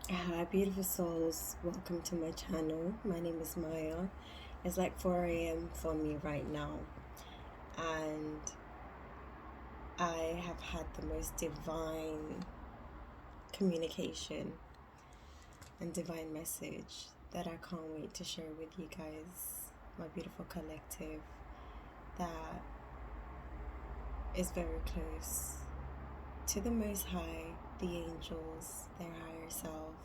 Hi, beautiful souls. Welcome to my channel. My name is Maya. It's like 4 a.m. for me right now, and I have had the most divine communication and divine message that I can't wait to share with you guys, my beautiful collective, that is very close to the Most High, the angels, their higher self,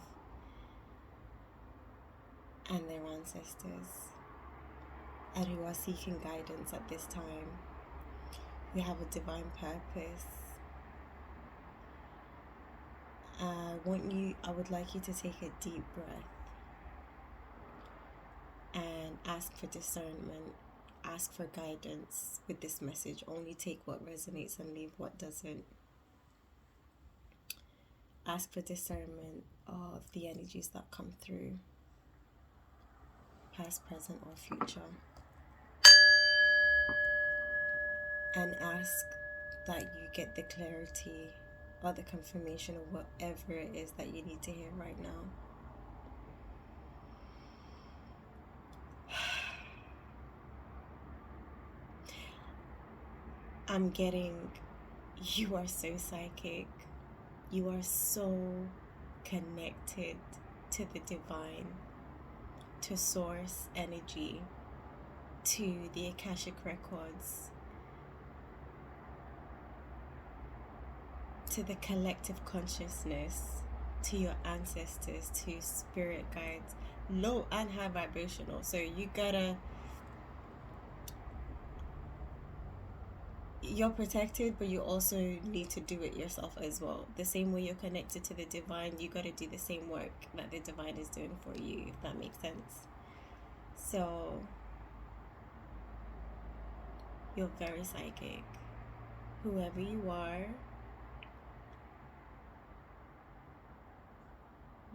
and their ancestors, and who are seeking guidance at this time. We have a divine purpose. I would like you to take a deep breath and ask for discernment, ask for guidance with this message. Only take what resonates and leave what doesn't. Ask for discernment of the energies that come through, past, present, or future. And ask that you get the clarity or the confirmation of whatever it is that you need to hear right now. I'm getting, you are so psychic. You are so connected to the divine, to source energy, to the Akashic records, to the collective consciousness, to your ancestors, to spirit guides, low and high vibrational. So you're protected, but you also need to do it yourself as well. The same way you're connected to the divine, you got to do the same work that the divine is doing for you, if that makes sense. So you're very psychic. Whoever you are,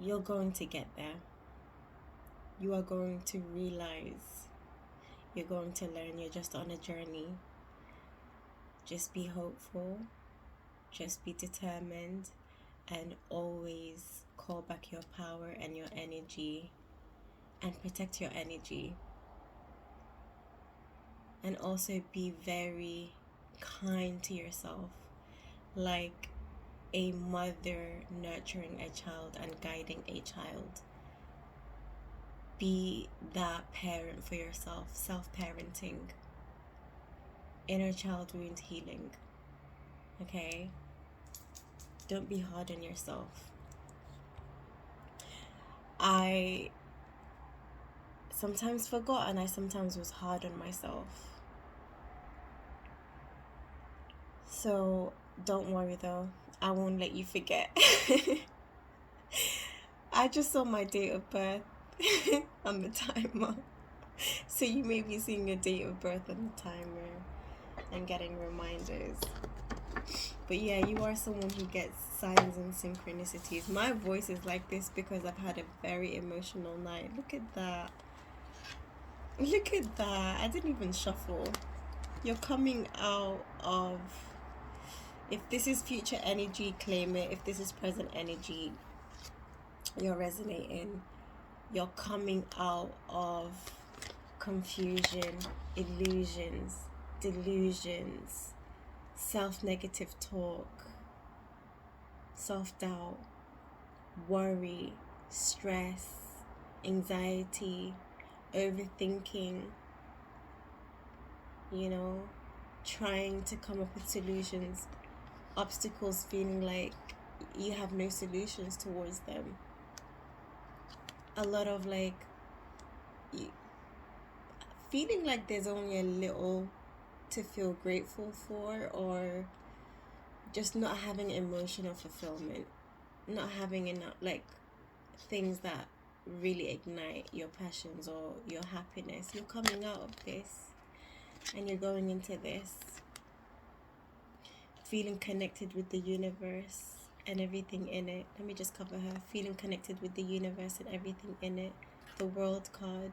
you're going to get there. You are going to realize, you're going to learn. You're just on a journey. Just be hopeful, just be determined, and always call back your power and your energy, and protect your energy. And also be very kind to yourself, like a mother nurturing a child and guiding a child. Be that parent for yourself, self-parenting, inner child wound healing. Okay? Don't be hard on yourself. I sometimes forgot, and I sometimes was hard on myself. So don't worry though, I won't let you forget. I just saw my date of birth on the timer. So you may be seeing your date of birth on the timer and getting reminders. But yeah, you are someone who gets signs and synchronicities. My voice is like this because I've had a very emotional night. Look at that. Look at that. I didn't even shuffle. You're coming out of, if this is future energy, claim it. If this is present energy, you're resonating. You're coming out of confusion, illusions, delusions, self-negative talk, self-doubt, worry, stress, anxiety, overthinking, trying to come up with solutions, obstacles, feeling like you have no solutions towards them. A lot of feeling like there's only a little to feel grateful for, or just not having emotional fulfillment, not having enough things that really ignite your passions or your happiness. You're coming out of this and you're going into this, feeling connected with the universe and everything in it. Let me just cover her. Feeling connected with the universe and everything in it. The World card.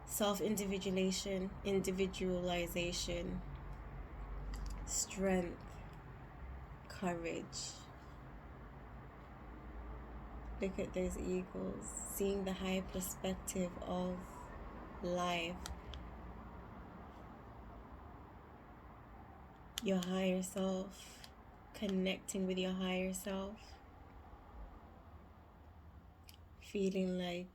Self-individualization, individualization, strength, courage, Look at those eagles, seeing the higher perspective of life, your higher self, connecting with your higher self, feeling like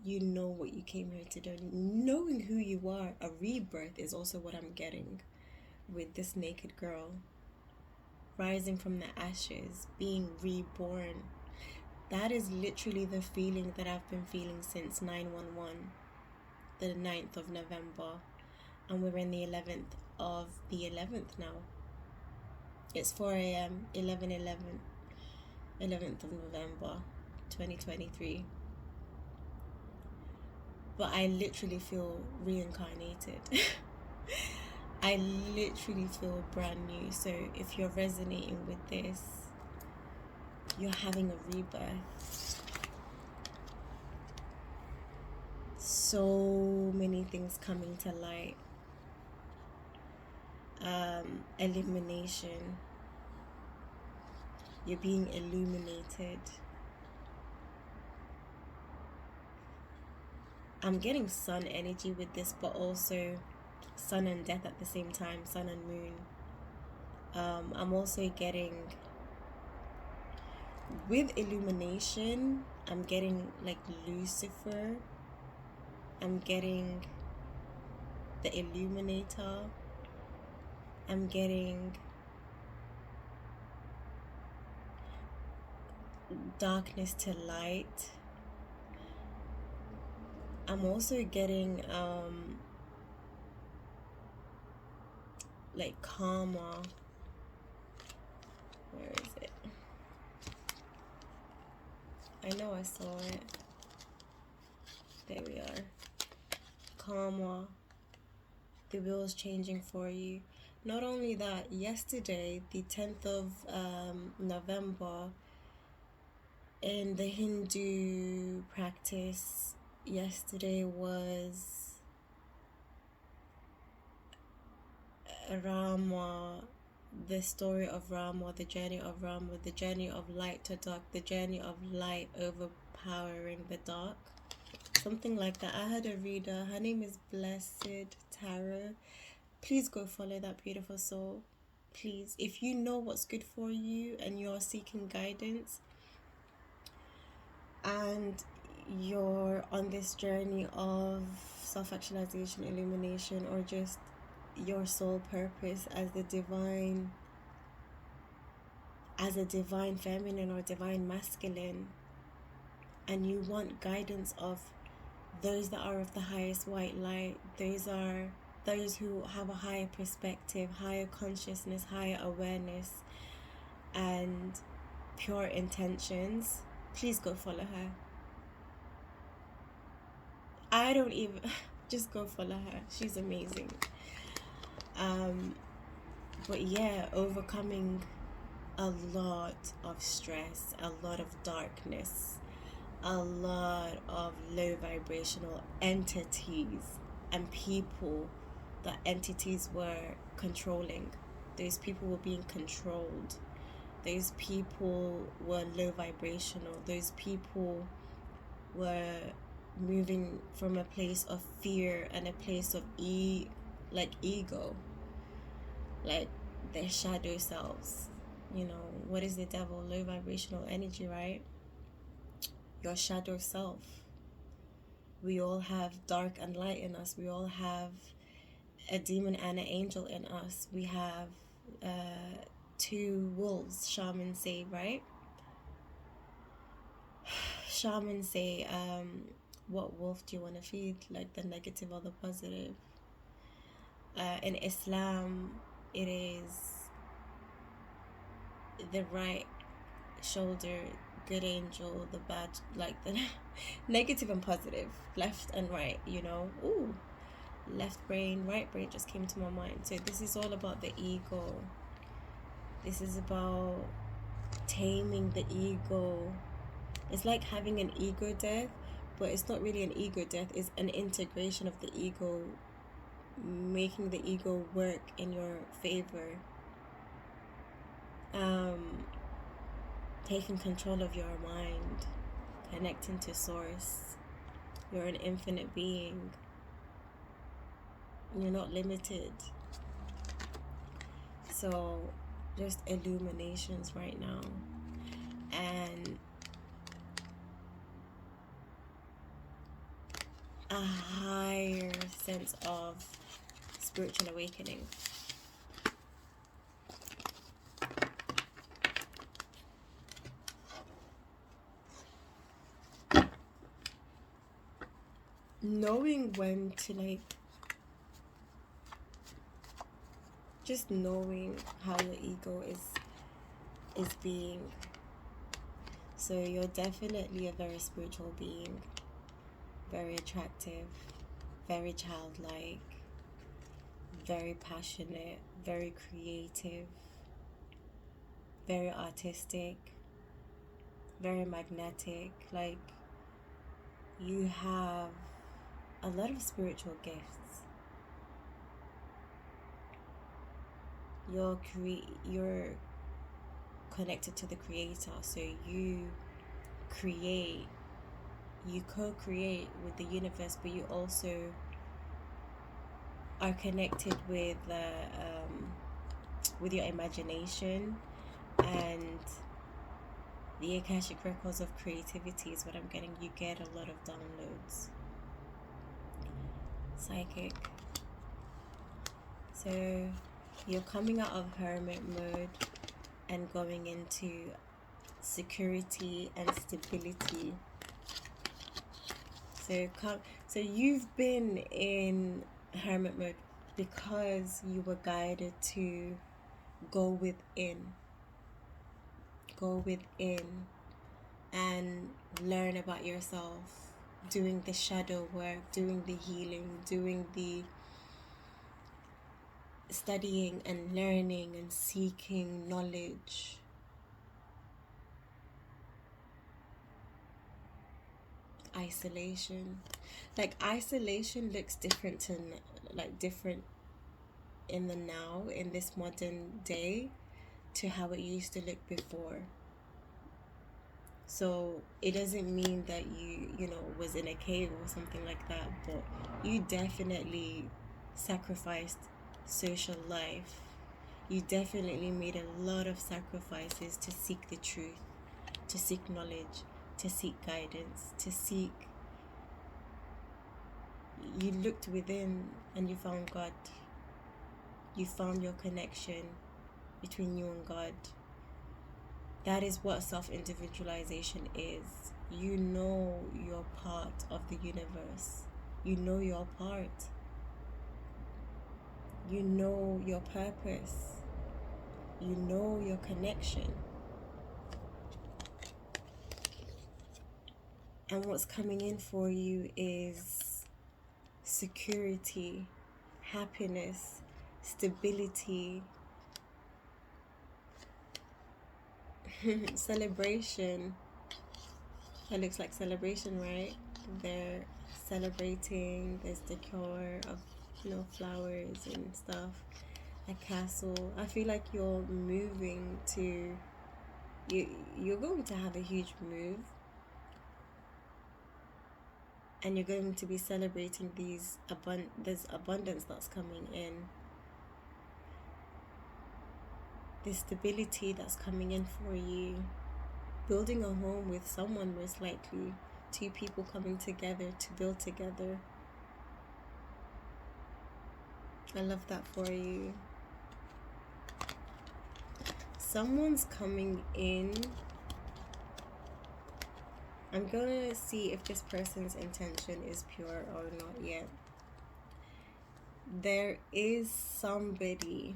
you know what you came here to do, knowing who you are. A rebirth is also what I'm getting with this naked girl. Rising from the ashes, being reborn. That is literally the feeling that I've been feeling since 9/11, the 9th of November. And we're in the 11th of the 11th now. It's 4 a.m., 11/11, 11th of November, 2023. But I literally feel reincarnated. I literally feel brand new. So if you're resonating with this, you're having a rebirth. So many things coming to light. Illumination. You're being illuminated. I'm getting sun energy with this, but also sun and death at the same time, sun and moon. I'm also getting, with illumination, I'm getting like Lucifer. I'm getting the Illuminator. I'm getting darkness to light. I'm also getting like karma. Where is it? I know I saw it. There we are. Karma. The wheel's changing for you. Not only that, yesterday, the 10th of November, in the Hindu practice, yesterday was Rama, the story of Rama, the journey of Rama, the journey of light to dark, the journey of light overpowering the dark. Something like that. I had a reader. Her name is Blessed Tarot. Please go follow that beautiful soul. Please. If you know what's good for you and you're seeking guidance and you're on this journey of self-actualization, illumination, or just your soul purpose as a divine feminine or divine masculine, and you want guidance of those that are of the highest white light, those are those who have a higher perspective, higher consciousness, higher awareness, and pure intentions, please go follow her. I don't even just go follow her. She's amazing. But yeah, overcoming a lot of stress, a lot of darkness, a lot of low vibrational entities and people that entities were controlling. Those people were being controlled. Those people were low vibrational. Those people were moving from a place of fear and a place of ego, like their shadow selves. You know, what is the devil? Low vibrational energy, right? Your shadow self. We all have dark and light in us. We all have a demon and an angel in us. We have two wolves, shamans say, right? Shamans say, what wolf do you want to feed? Like the negative or the positive? In Islam, it is the right shoulder, good angel, the bad, like the negative and positive, left and right, you know. Ooh, left brain, right brain just came to my mind. So this is all about the ego. This is about taming the ego. It's like having an ego death, but it's not really an ego death. It's an integration of the ego, making the ego work in your favor. taking control of your mind, connecting to source. You're an infinite being. You're not limited. So just illuminations right now, and a higher sense of spiritual awakening. Knowing when to, like, just knowing how your ego is being. So you're definitely a very spiritual being, very attractive, very childlike, very passionate, very creative, very artistic, very magnetic. Like, you have a lot of spiritual gifts. You're connected to the creator, so you co-create with the universe, but you also are connected with your imagination, and the Akashic records of creativity is what I'm getting. You get a lot of downloads. Psychic. So you're coming out of hermit mode and going into security and stability. So you've been in hermit mode because you were guided to go within and learn about yourself, doing the shadow work, doing the healing, doing the studying and learning and seeking knowledge. Isolation. Like, isolation looks different different in the now, in this modern day, to how it used to look before. So it doesn't mean that you know, was in a cave or something like that, but you definitely sacrificed social life. You definitely made a lot of sacrifices to seek the truth, to seek knowledge, to seek guidance, you looked within and you found God. You found your connection between you and God. That is what self-individualization is. You know you're part of the universe. You know your part. You know your purpose. You know your connection. And what's coming in for you is security, happiness, stability, celebration. It looks like celebration, right? They're celebrating. There's decor of, you know, flowers and stuff. A castle. I feel like you're moving to. You're going to have a huge move, and you're going to be celebrating this abundance that's coming in. This stability that's coming in for you. Building a home with someone, most likely. 2 people coming together to build together. I love that for you. Someone's coming in. I'm gonna see if this person's intention is pure or not yet. There is somebody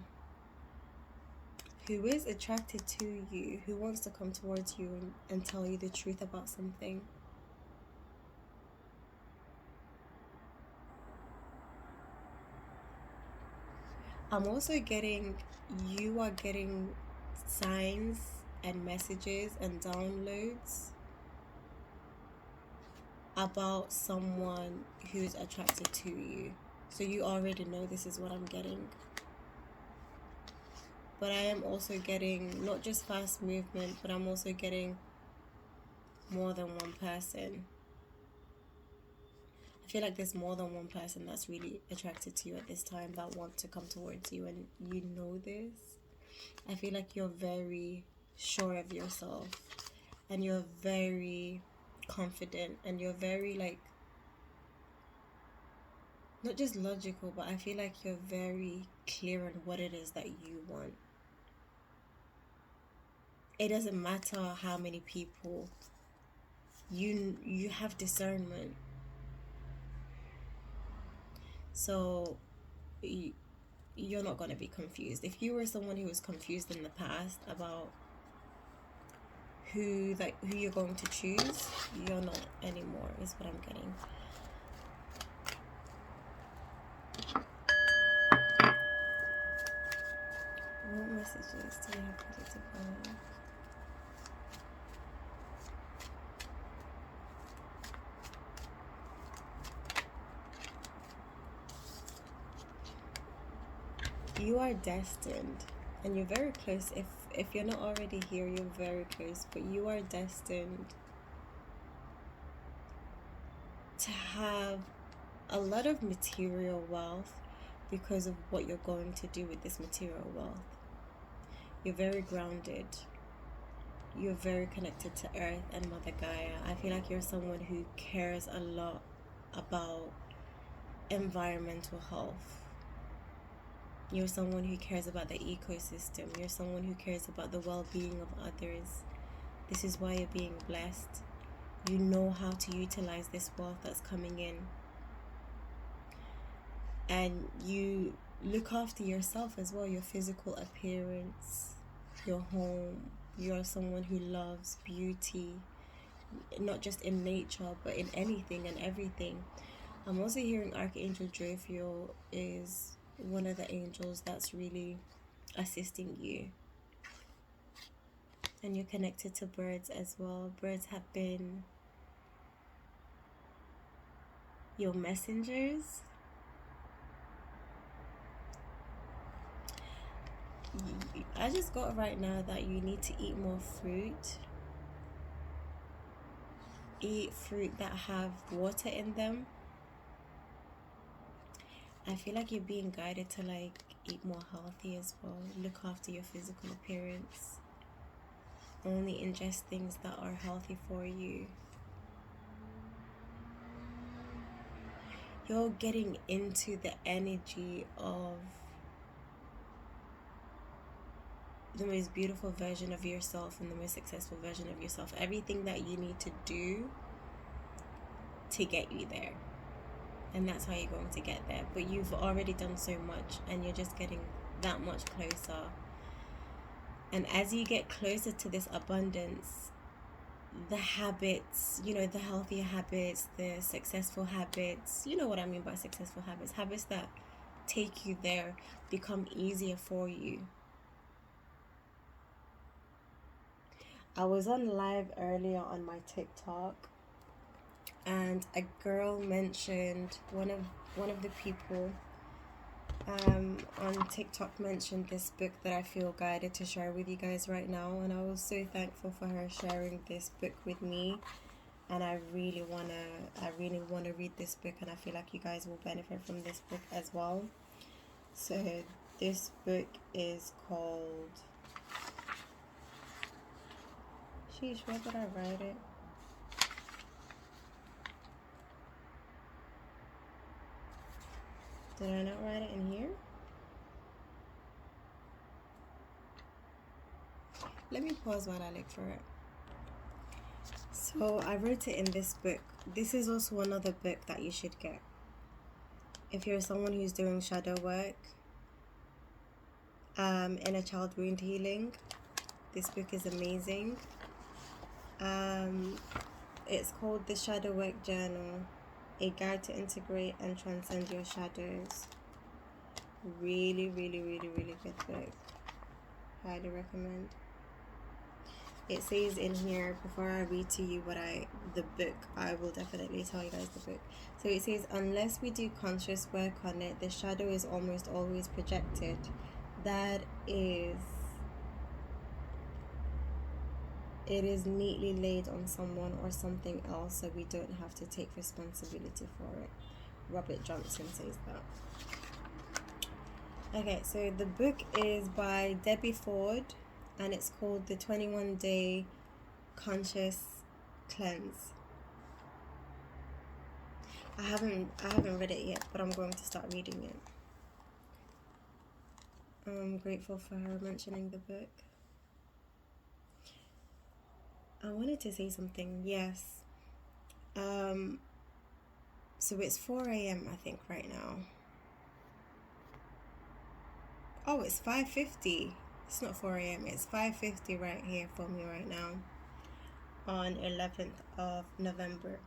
who is attracted to you, who wants to come towards you and tell you the truth about something. I'm also getting, you are getting signs and messages and downloads about someone who's attracted to you. So you already know this is what I'm getting. but I am also getting not just fast movement, but I'm also getting more than one person. I feel like there's more than one person that's really attracted to you at this time, that want to come towards you, and you know this. I feel like you're very sure of yourself, and you're very confident, and you're very, like, not just logical, but I feel like you're very clear on what it is that you want. It doesn't matter how many people, you have discernment. So you're not going to be confused. If you were someone who was confused in the past about who you're going to choose, you're not anymore, is what I'm getting. What messages do you have for the divine? You are destined, and you're very close. If you're not already here, you're very close, but you are destined to have a lot of material wealth because of what you're going to do with this material wealth. You're very grounded. You're very connected to Earth and Mother Gaia. I feel like you're someone who cares a lot about environmental health. You're someone who cares about the ecosystem. You're someone who cares about the well-being of others. This is why you're being blessed. You know how to utilize this wealth that's coming in. And you look after yourself as well, your physical appearance, your home. You're someone who loves beauty, not just in nature, but in anything and everything. I'm also hearing Archangel Jophiel is one of the angels that's really assisting you. And you're connected to birds as well. Birds have been your messengers. I just got right now that you need to eat more fruit. Eat fruit that have water in them. I feel like you're being guided to, like, eat more healthy as well. Look after your physical appearance. Only ingest things that are healthy for you. You're getting into the energy of the most beautiful version of yourself and the most successful version of yourself. Everything that you need to do to get you there. And that's how you're going to get there. But you've already done so much, and you're just getting that much closer. And as you get closer to this abundance, the habits, the healthier habits, the successful habits, you know what I mean by successful habits, habits that take you there, become easier for you. I was on live earlier on my TikTok, and a girl mentioned, one of the people on TikTok mentioned this book that I feel guided to share with you guys right now, and I was so thankful for her sharing this book with me. And I really wanna read this book, and I feel like you guys will benefit from this book as well. So this book is called, sheesh, where did I write it? Did I not write it in here? Let me pause while I look for it. So I wrote it in this book. This is also another book that you should get. If you're someone who's doing shadow work, inner child wound healing, this book is amazing. It's called The Shadow Work Journal, A Guide to Integrate and Transcend Your Shadows. Really, really, really, really good book. Highly recommend. It says in here, before I read to you the book, I will definitely tell you guys the book. So it says, unless we do conscious work on it, the shadow is almost always projected. That is it is neatly laid on someone or something else, so we don't have to take responsibility for it. Robert Johnson says that. Okay, so the book is by Debbie Ford, and it's called The 21-Day Conscious Cleanse. I haven't read it yet, but I'm going to start reading it. I'm grateful for her mentioning the book. I wanted to say something. Yes. So it's 4 a.m. I think right now. Oh, it's 5:50. It's not 4 a.m. It's 5:50 right here for me right now on 11th of November.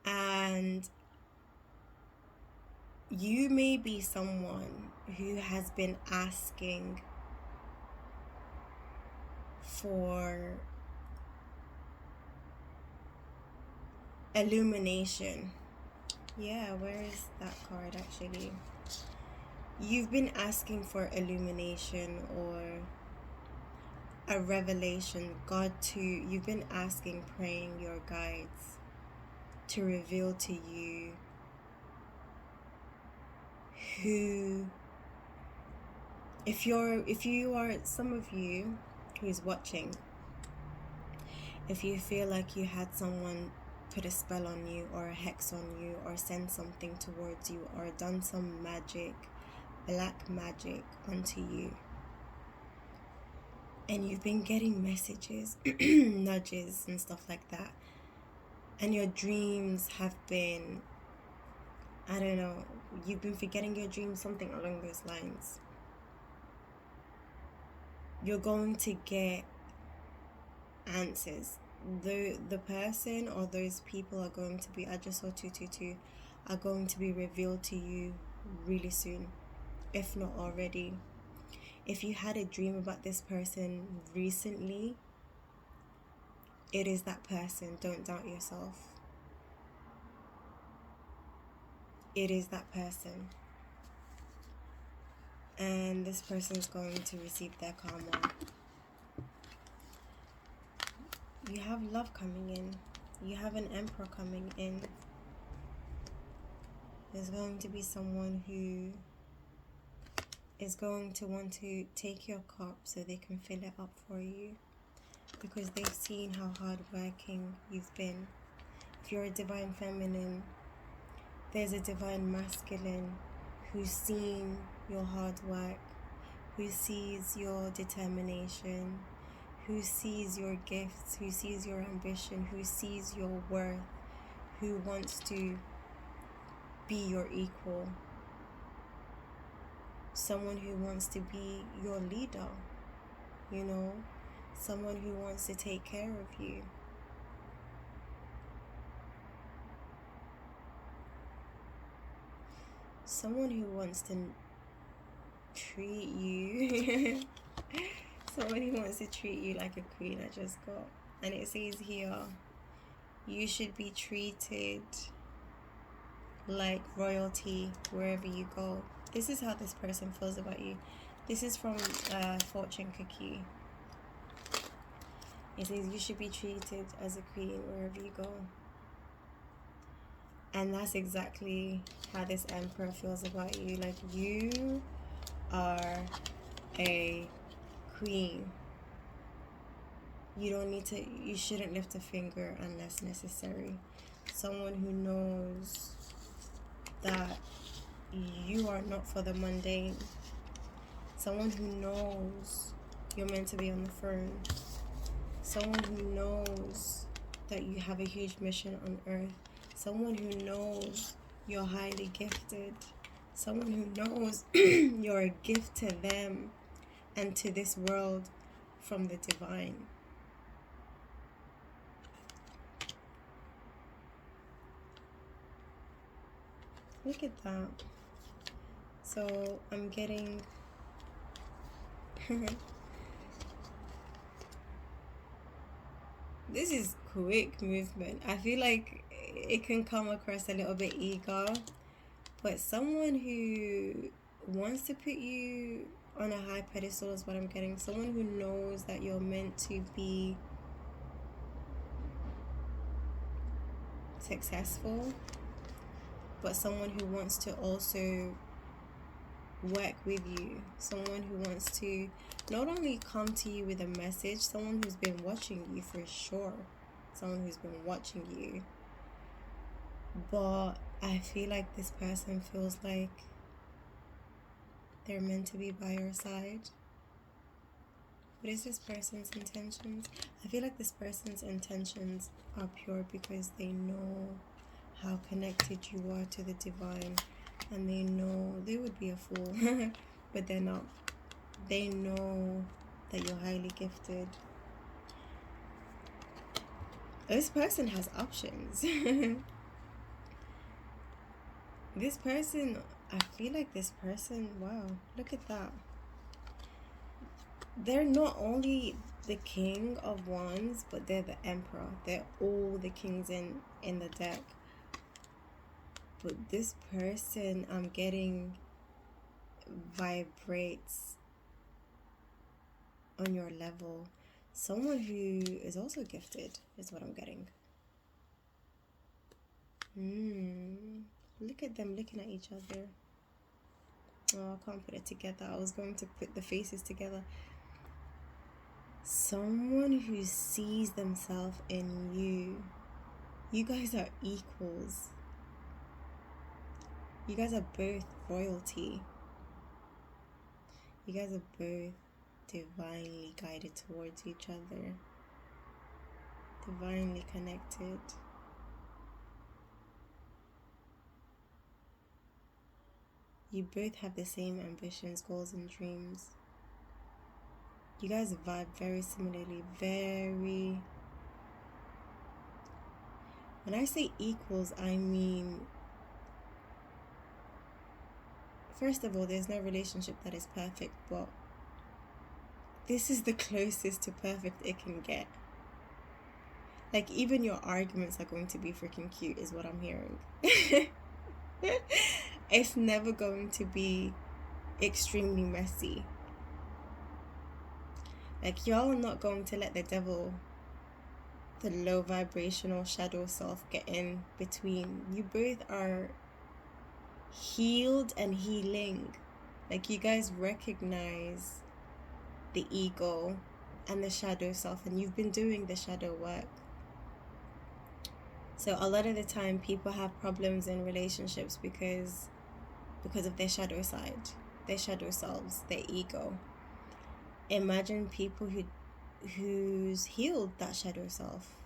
And you may be someone who has been asking for illumination. Yeah, where is that card actually? You've been asking for illumination or a revelation. You've been asking, praying your guides to reveal to you who, if you are some of you who's watching, if you feel like you had someone put a spell on you or a hex on you or send something towards you or done some magic, black magic onto you, and you've been getting messages, nudges and stuff like that, and your dreams have been, I don't know, you've been forgetting your dreams, something along those lines, you're going to get answers. The person or those people are going to be, I just saw 222, are going to be revealed to you really soon, if not already. If you had a dream about this person recently, it is that person. Don't doubt yourself. It is that person. And this person is going to receive their karma. You have love coming in. You have an emperor coming in. There's going to be someone who is going to want to take your cup so they can fill it up for you, because they've seen how hardworking you've been. If you're a divine feminine, there's a divine masculine who's seen your hard work, who sees your determination, who sees your gifts, who sees your ambition, who sees your worth, who wants to be your equal. Someone who wants to be your leader, you know, someone who wants to take care of you. Someone who wants to treat you someone who wants to treat you like a queen. I just got, and it says here, you should be treated like royalty wherever you go. This is how this person feels about you. This is from Fortune Cookie. It says you should be treated as a queen wherever you go. And that's exactly how this emperor feels about you. Like, you are a queen. You shouldn't lift a finger unless necessary. Someone who knows that you are not for the mundane. Someone who knows you're meant to be on the throne. Someone who knows that you have a huge mission on earth. Someone who knows you're highly gifted. Someone who knows you're a gift to them and to this world from the divine. Look at that. So I'm getting this is quick movement. I feel like it can come across a little bit eager, but someone who wants to put you on a high pedestal is what I'm getting. Someone who knows that you're meant to be successful, but someone who wants to also work with you, someone who wants to not only come to you with a message, someone who's been watching you for sure, someone who's been watching you, but I feel like this person feels like they're meant to be by your side. What is this person's intentions? I feel like this person's intentions are pure because they know how connected you are to the divine, and they know they would be a fool, but they're not. They know that you're highly gifted. This person has options. This person, I feel like this person, wow, look at that. They're not only the king of wands, but they're the emperor. They're all the kings in the deck. But this person I'm getting vibrates on your level. Someone who is also gifted is what I'm getting. Look at them looking at each other. Oh, I can't put it together. I was going to put the faces together. Someone who sees themselves in you. You guys are equals. You guys are both royalty. You guys are both divinely guided towards each other. Divinely connected. You both have the same ambitions, goals, and dreams. You guys vibe very similarly. When I say equals, I mean, first of all, there's no relationship that is perfect, but this is the closest to perfect it can get. Like, even your arguments are going to be freaking cute, is what I'm hearing. It's never going to be extremely messy. Like, y'all are not going to let the devil, the low vibrational shadow self, get in between. You both are healed and healing. Like, you guys recognize the ego and the shadow self, and you've been doing the shadow work. So a lot of the time people have problems in relationships because of their shadow side, their shadow selves, their ego. Imagine people who's healed that shadow self,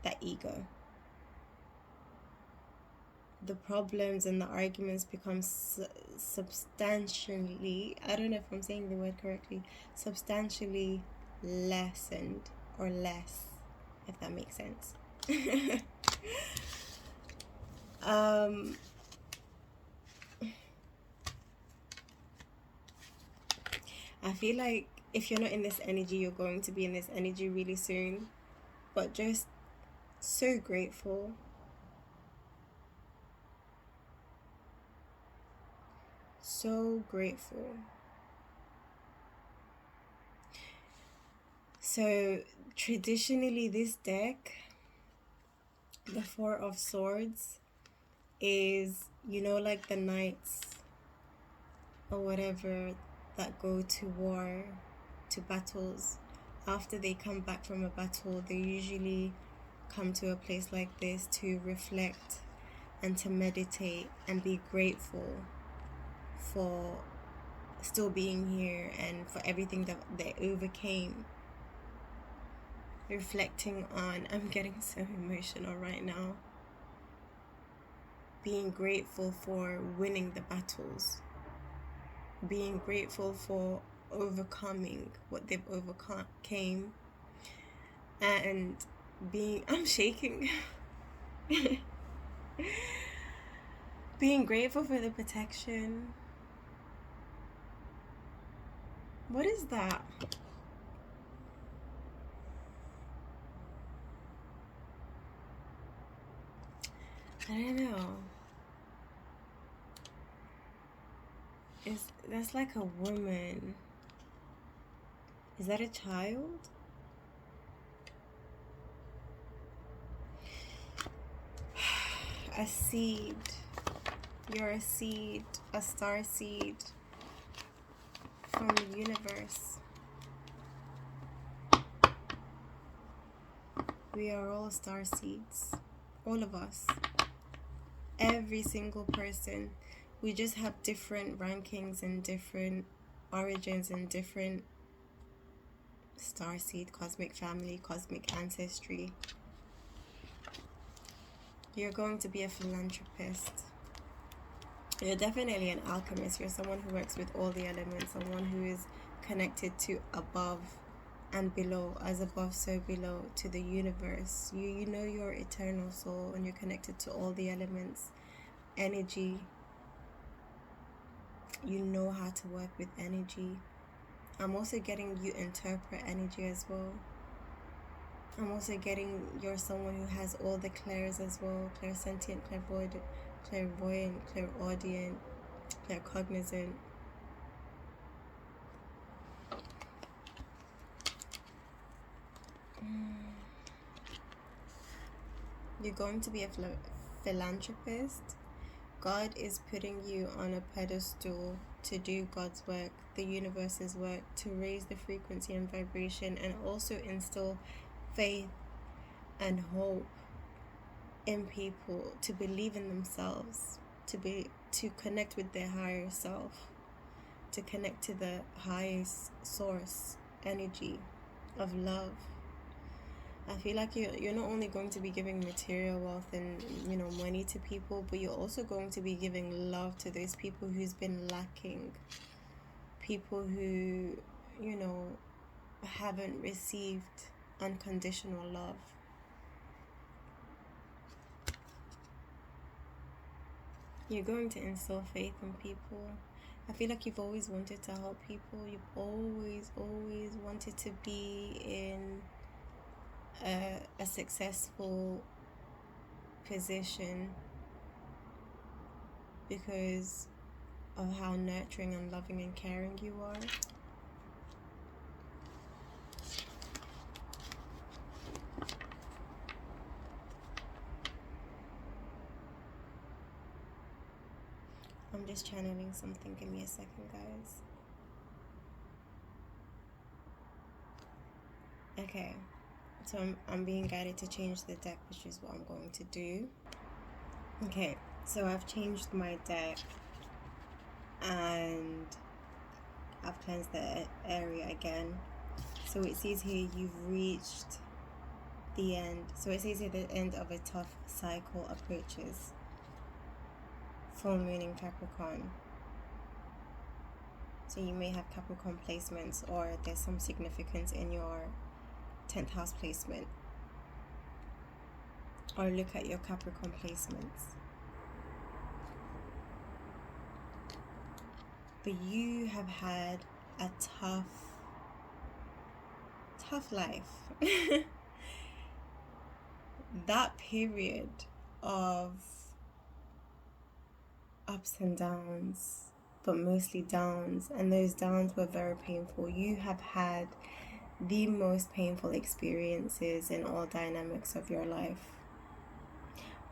that ego. The problems and the arguments become substantially, I don't know if I'm saying the word correctly, substantially lessened or less, if that makes sense. I feel like if you're not in this energy, you're going to be in this energy really soon. But just so grateful. So grateful. So traditionally, this deck, the Four of Swords, is, you know, like the knights or whatever that go to war, to battles. After they come back from a battle, they usually come to a place like this to reflect and to meditate and be grateful for still being here and for everything that they overcame. Reflecting on, I'm getting so emotional right now, being grateful for winning the battles, being grateful for overcoming what they've overcame, and I'm shaking. Being grateful for the protection. What is that? I don't know. That's like a woman. Is that a child? A seed. You're a seed, a star seed from the universe. We are all star seeds. All of us. Every single person. We just have different rankings and different origins and different star seed, cosmic family, cosmic ancestry. You're going to be a philanthropist. You're definitely an alchemist. You're someone who works with all the elements, someone who is connected to above and below, as above so below, to the universe. You know your eternal soul, and you're connected to all the elements, energy. You know how to work with energy. I'm also getting you interpret energy as well. I'm also getting you're someone who has all the clairs as well. Clairsentient, clairvoyant, clairaudient, claircognizant. You're going to be a philanthropist. God is putting you on a pedestal to do God's work, the universe's work, to raise the frequency and vibration, and also instill faith and hope in people, to believe in themselves, to connect with their higher self, to connect to the highest source energy of love. I feel like you're not only going to be giving material wealth and money to people, but you're also going to be giving love to those people who's been lacking, people who haven't received unconditional love. You're going to instill faith in people. I feel like you've always wanted to help people. You've always wanted to be in a successful position because of how nurturing and loving and caring you are. I'm just channeling something. Give me a second, guys. Okay. So I'm being guided to change the deck, which is what I'm going to do. Okay, so I've changed my deck and I've cleansed the area again. So it says here you've reached the end. So it says here the end of a tough cycle approaches. Full moon in Capricorn. So you may have Capricorn placements, or there's some significance in your 10th house placement, or look at your Capricorn placements. But you have had a tough life. That period of ups and downs, but mostly downs, and those downs were very painful. You have had the most painful experiences in all dynamics of your life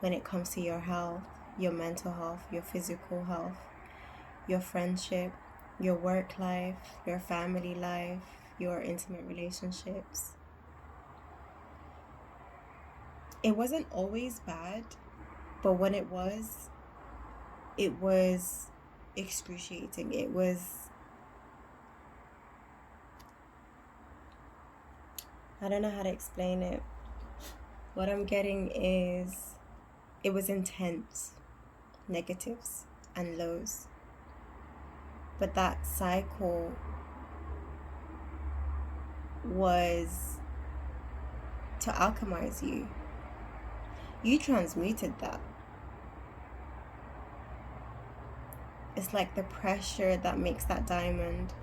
when it comes to your health, your mental health, your physical health, your friendship, your work life, your family life, your intimate relationships. It wasn't always bad, but when it was excruciating. It was I don't know how to explain it. What I'm getting is it was intense, negatives and lows. But that cycle was to alchemize you. You transmuted that. It's like the pressure that makes that diamond.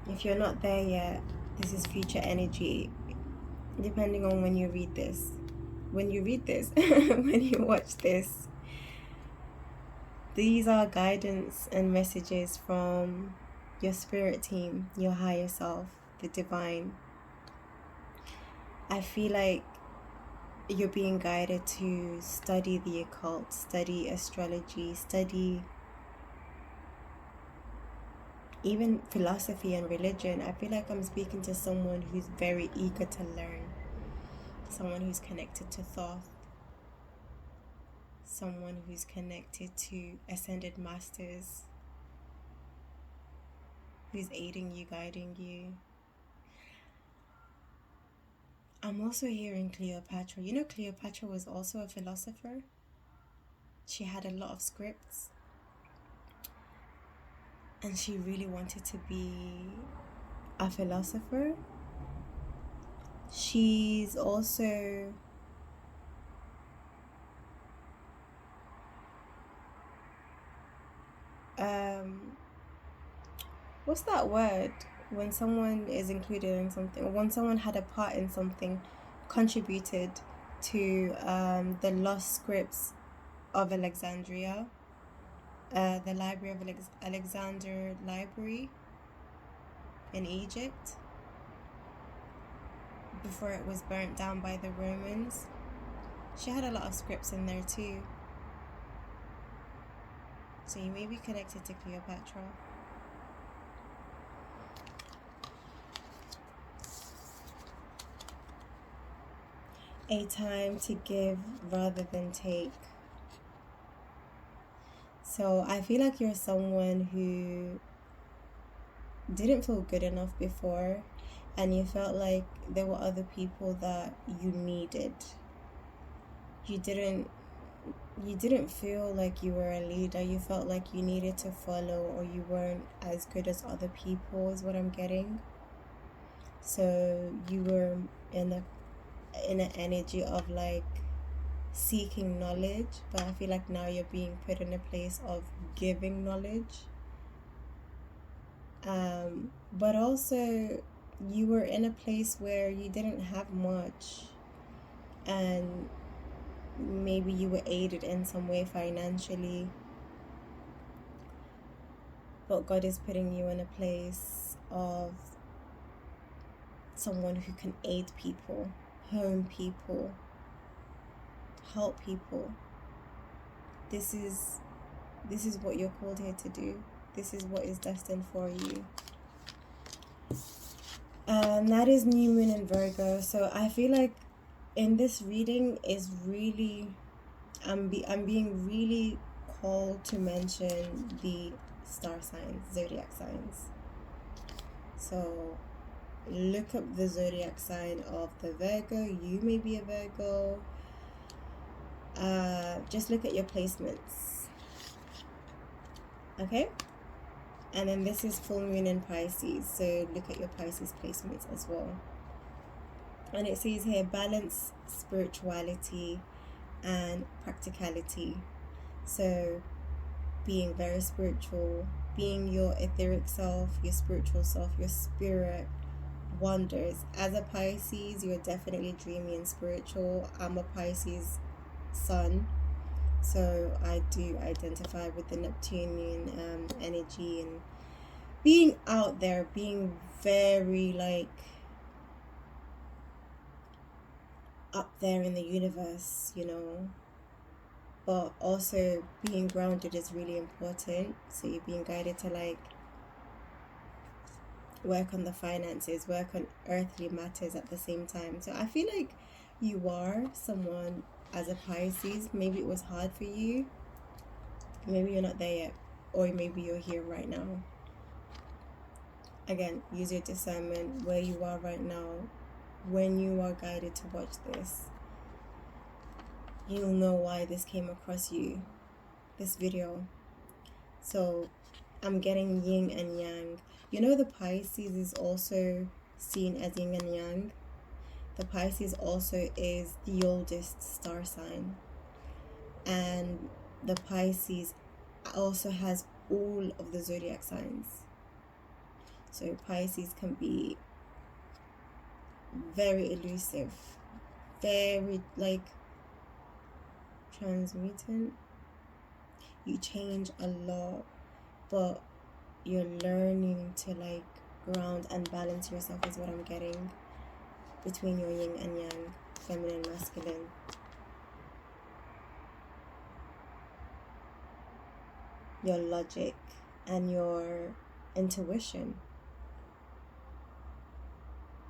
If you're not there yet, this is future energy, depending on when you read this. When you watch this, These are guidance and messages from your spirit team, your higher self, the divine. I feel like you're being guided to study the occult, study astrology, study even philosophy and religion. I feel like I'm speaking to someone who's very eager to learn, someone who's connected to thought, someone who's connected to ascended masters, who's aiding you, guiding you. I'm also hearing Cleopatra. You know, Cleopatra was also a philosopher. She had a lot of scripts, and she really wanted to be a philosopher. She's also what's that word when someone is included in something, or when someone had a part in something, contributed to the lost scripts of Alexandria, the Library of Alexander Library in Egypt, before it was burnt down by the Romans. She had a lot of scripts in there too. So you may be connected to Cleopatra. A time to give rather than take. So I feel like you're someone who didn't feel good enough before, and you felt like there were other people that you needed. You didn't feel like you were a leader. You felt like you needed to follow, or you weren't as good as other people, is what I'm getting. So you were in an energy of like seeking knowledge, but I feel like now you're being put in a place of giving knowledge. But also you were in a place where you didn't have much, and maybe you were aided in some way financially, but God is putting you in a place of someone who can aid people, home people, help people. This is what you're called here to do. This is what is destined for you. And that is new moon in Virgo. So I feel like in this reading is really, I'm being really called to mention the star signs, zodiac signs. So look up the zodiac sign of the Virgo. You may be a Virgo. Just look at your placements. Okay? And then this is full moon in Pisces, so look at your Pisces placements as well. And it says here, balance spirituality and practicality. So being very spiritual, being your etheric self, your spiritual self, your spirit wonders. As a Pisces, you're definitely dreamy and spiritual. I'm a Pisces sun, so I do identify with the Neptunian energy and being out there, being very like up there in the universe, you know. But also being grounded is really important. So you're being guided to like work on the finances, work on earthly matters at the same time. So I feel like you are someone, as a Pisces, maybe it was hard for you. Maybe you're not there yet, or maybe you're here right now. Again, use your discernment where you are right now. When you are guided to watch this, you'll know why this came across you, this video. So I'm getting yin and yang. You know, the Pisces is also seen as yin and yang. The Pisces also is the oldest star sign, and the Pisces also has all of the zodiac signs. So Pisces can be very elusive, very like transmutant. You change a lot, but you're learning to like ground and balance yourself is what I'm getting, between your yin and yang, feminine, masculine. Your logic and your intuition.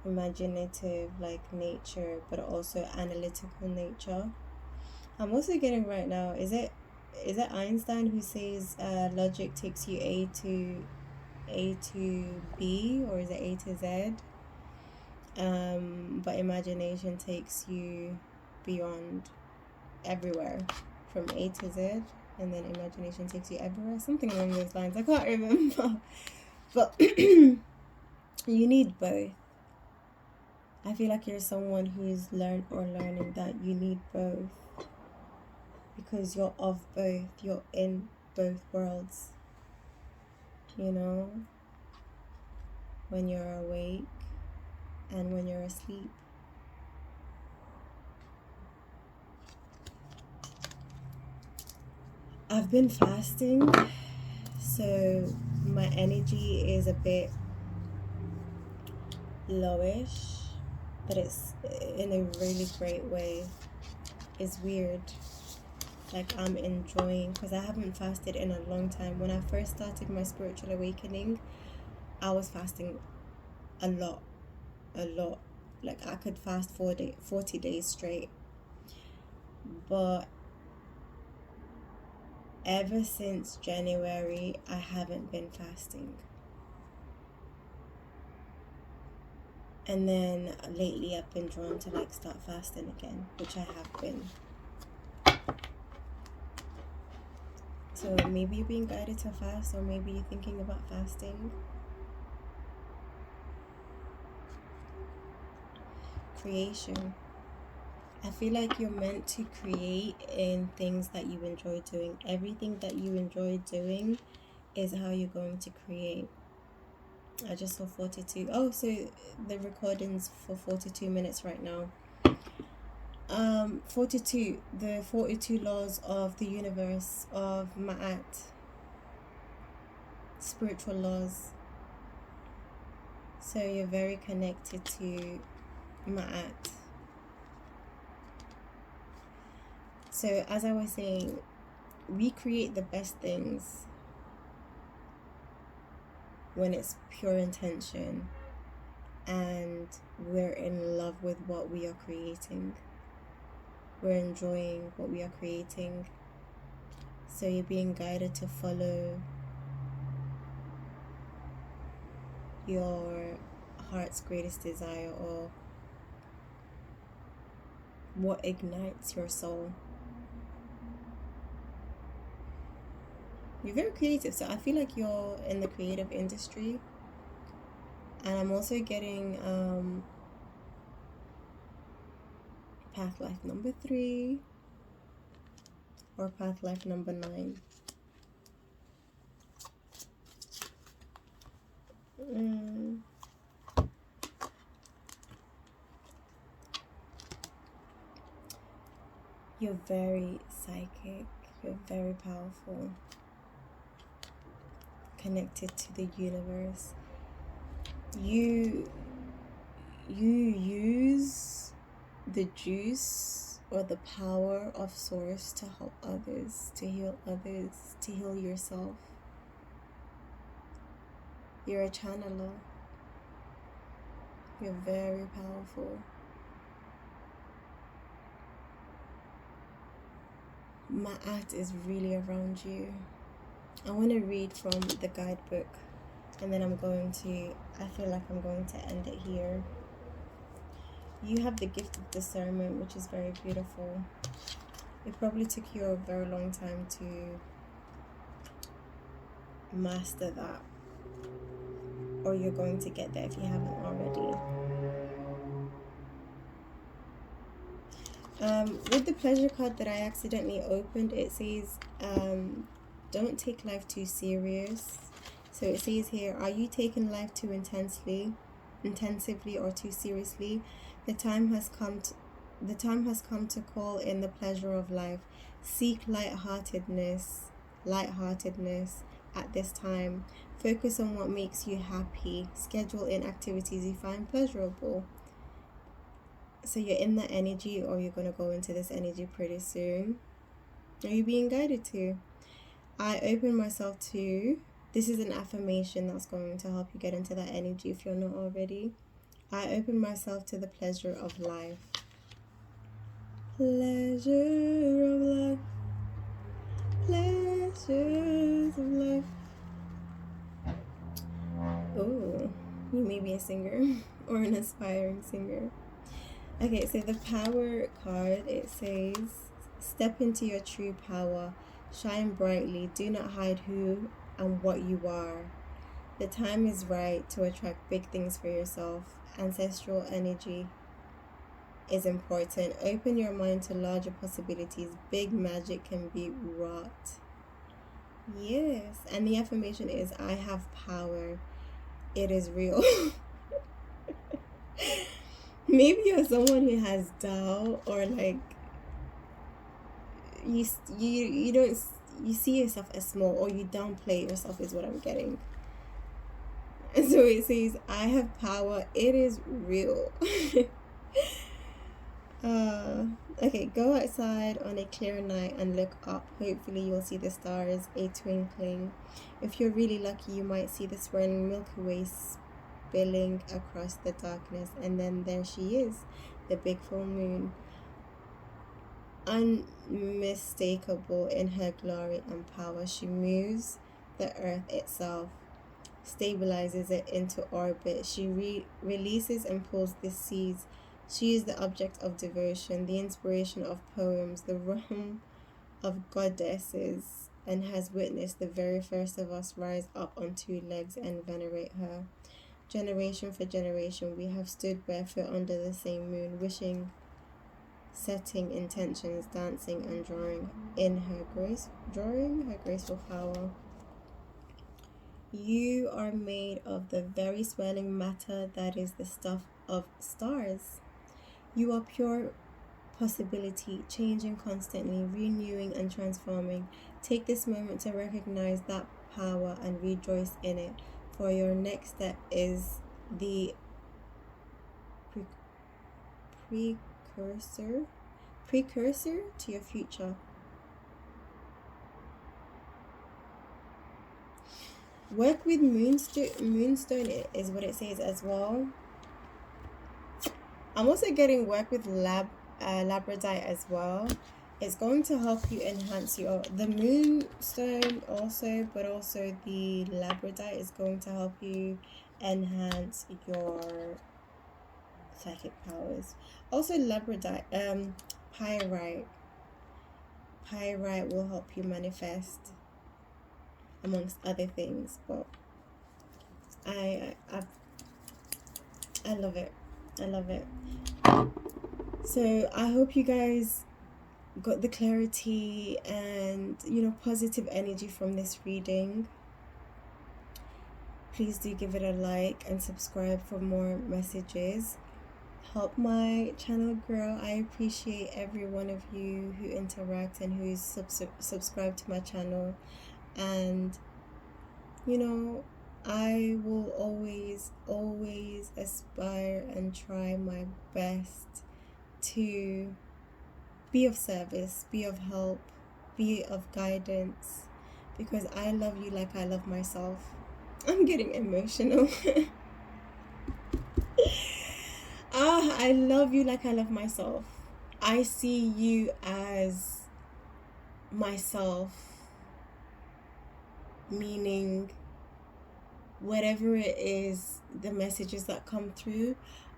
Imaginative like nature, but also analytical nature. I'm also getting right now, is it Einstein who says logic takes you A to B, or is it A to Z? But imagination takes you beyond, everywhere, from A to Z, and then imagination takes you everywhere, something along those lines. I can't remember. But you need both. I feel like you're someone who's learned or learning that you need both, because you're of both, you're in both worlds, you know, when you're awake and when you're asleep. I've been fasting, so my energy is a bit lowish, but it's in a really great way. It's weird. Like, I'm enjoying, because I haven't fasted in a long time. When I first started my spiritual awakening, I was fasting a lot. Like, I could fast 40 days straight. But ever since January, I haven't been fasting. And then lately I've been drawn to like start fasting again, which I have been. So maybe you're being guided to fast, or maybe you're thinking about fasting. Creation. I feel like you're meant to create in things that you enjoy doing. Everything that you enjoy doing is how you're going to create. I just saw 42. Oh, so the recording's for 42 minutes right now. 42, the 42 laws of the universe, of Ma'at, spiritual laws. So you're very connected to Ma'at. So as I was saying, we create the best things when it's pure intention and we're in love with what we are creating. We're enjoying what we are creating. So you're being guided to follow your heart's greatest desire, or what ignites your soul. You're very creative, so I feel like you're in the creative industry. And I'm also getting path life number 3 or path life number 9. You're very psychic, you're very powerful, connected to the universe. You use the juice or the power of source to help others, to heal yourself. You're a channeler. You're very powerful. Ma'at is really around you. I want to read from the guidebook, and then I feel like I'm going to end it here. You have the gift of discernment, which is very beautiful. It probably took you a very long time to master that, or you're going to get there if you haven't already. With the pleasure card that I accidentally opened, it says, don't take life too serious. So it says here, are you taking life too intensively or too seriously? The time has come to call in the pleasure of life. Seek lightheartedness lightheartedness at this time. Focus on what makes you happy. Schedule in activities you find pleasurable. So you're in that energy, or you're going to go into this energy pretty soon. Are you being guided to? I open myself to, this is an affirmation that's going to help you get into that energy if you're not already. I open myself to the pleasure of life. Pleasure of life. Pleasures of life. Oh, you may be a singer or an aspiring singer. Okay, so the power card, it says, step into your true power. Shine brightly. Do not hide who and what you are. The time is right to attract big things for yourself. Ancestral energy is important. Open your mind to larger possibilities. Big magic can be wrought. Yes, and the affirmation is, I have power. It is real. Maybe you're someone who has doubt, or like you don't, you see yourself as small, or you downplay yourself is what I'm getting. And so it says, I have power. It is real. Okay, go outside on a clear night and look up. Hopefully you'll see the stars a twinkling. If you're really lucky, you might see the swirling Milky Way spilling across the darkness. And then there she is, the big full moon, unmistakable in her glory and power. She moves the earth itself, stabilizes it into orbit. She releases and pulls the seeds. She is the object of devotion, the inspiration of poems, the realm of goddesses, and has witnessed the very first of us rise up on two legs and venerate her. Generation for generation, we have stood barefoot under the same moon, wishing, setting intentions, dancing and drawing her graceful power. You are made of the very swirling matter that is the stuff of stars. You are pure possibility, changing constantly, renewing and transforming. Take this moment to recognize that power and rejoice in it, for your next step is the precursor to your future. Work with moonstone is what it says as well. I'm also getting work with labradorite as well. It's going to help you enhance the moonstone also, but also the labradorite is going to help you enhance your psychic powers. Also labradorite, pyrite will help you manifest, amongst other things. But I love it. I love it. So I hope you guys got the clarity and positive energy from this reading. Please do give it a like and subscribe for more messages. Help my channel grow. I appreciate every one of you who interact and who's subscribed to my channel. And I will always aspire and try my best to be of service, be of help, be of guidance, because I love you like I love myself. I'm getting emotional. I love you like I love myself. I see you as myself, meaning whatever it is, the messages that come through,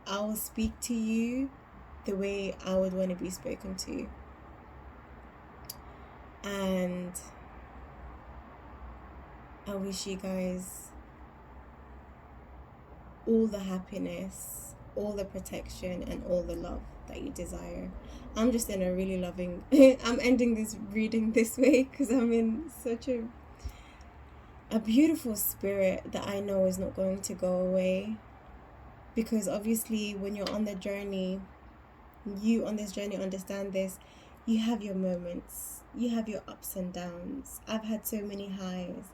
I will speak to you the way I would want to be spoken to. And I wish you guys all the happiness, all the protection, and all the love that you desire. I'm just in a really loving I'm ending this reading this way because I'm in such a beautiful spirit that I know is not going to go away. Because obviously when you're on the journey, you on this journey understand this, You have your moments, you have your ups and downs. I've had so many highs,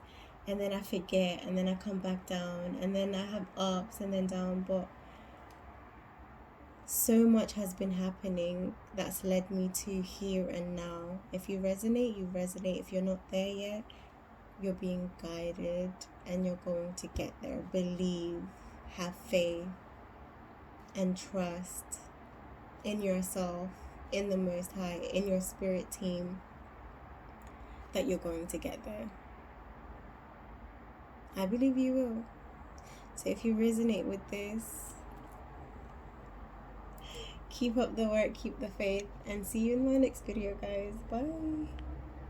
and then I forget, and then I come back down, and then I have ups and then down. But so much has been happening that's led me to here and now. If you resonate, you resonate. If you're not there yet, you're being guided, and you're going to get there. Believe, have faith, and trust in yourself, in the Most High, in your spirit team, that you're going to get there. I believe you will. So if you resonate with this, keep up the work, keep the faith, and see you in my next video, guys. Bye.